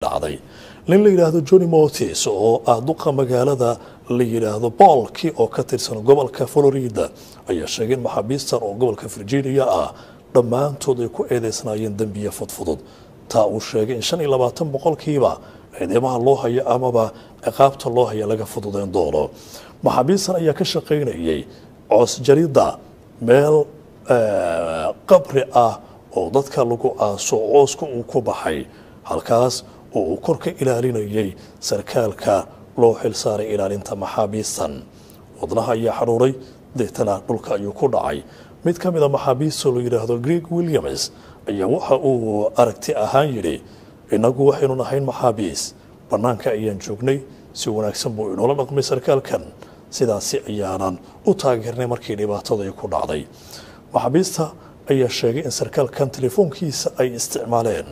dhacday nin la yiraahdo Johnny Motis oo ah duqa magaalada la yiraahdo Polk oo ka tirsan gobolka Florida ayaa sheegay in maxaabiistan oo gobolka Virginia ah dhammaantood ay ku eedeysnaayeen dambiye fudfudud taa uu sheegay in 25% eedeymaha loo hayo amaba ciqaabta loo hayo laga fududeyn doono maxaabiistan ayaa ka shaqeynayay coos jarida meel qabri ah oo dadka lagu aaso cooska uu ku baxay halkaas oo kor ka ilaalinayay sarkaalka loo xilsaaray ilaalinta maxaabiistan wadnaha ayaa xaruuray deetana dhulka ayuu ku dhacay mid ka mid ah maxaabiista loo yiraahdo Greg Williams ayaa waxa uu aragti ahaan yiri inagu waxaynu nahay maxaabiis banaanka ayaan joognay si wanaagsan buu inoo la dhaqmay sarkaalkan sidaas ayaanan u taageernay markii dhibaatada ay ku dhacday maxaabiista ayaa sheegay in sarkaalkan telefoonkiisa ay isticmaaleen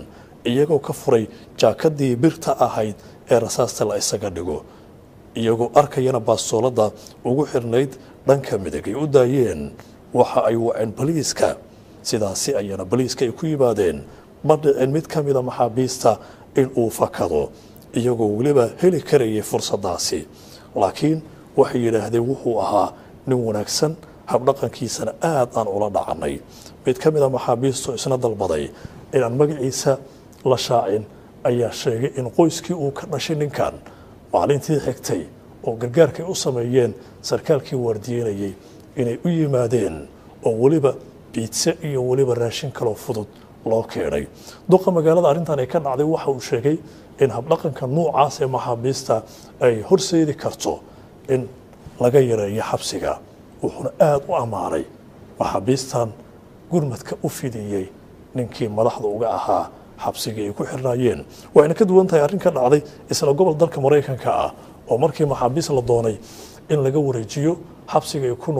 iyagoo ka furay jaakadii birta ahayd ee rasaasta la isaga dhigo iyagoo arkayana baastoolada ugu xirnayd dhanka midig ay u daayeen waxa ay waceen boliiska sidaasi ayana boliiska ay ku yimaadeen ma dhicin mid ka mid ah maxaabiista in uu fakado iyagoo weliba heli karayay fursadaasi laakiin waxay yidhaahdeen wuxuu ahaa nin wanaagsan habdhaqankiisana aad aan ula dhacanay mid ka mid ah maxaabiistu isna dalbaday inaan magaciisa la shaacin ayaa sheegay in qoyskii uu ka dhashay ninkan maalintii xigtay oo gargaarkay u sameeyeen sarkaalkii waardiyeynayay inay u yimaadeen oo weliba biitse iyo weliba raashin kaloo fudud loo keenay duqa magaalada arrintan ay ka dhacday waxa uu sheegay in habdhaqanka noocaas ee maxaabiista ay horseedi karto in laga yareeyo xabsiga wuxuuna aad u ammaanay maxaabiistan gurmadka u fidiyey ninkii madaxda uga ahaa xabsiga ay ku xirnaayeen waana ka duwan tahay arrin ka dhacday isla gobol dalka Mareykanka ah oo markii maxaabiis la doonay in laga wareejiyo xabsiga ay ku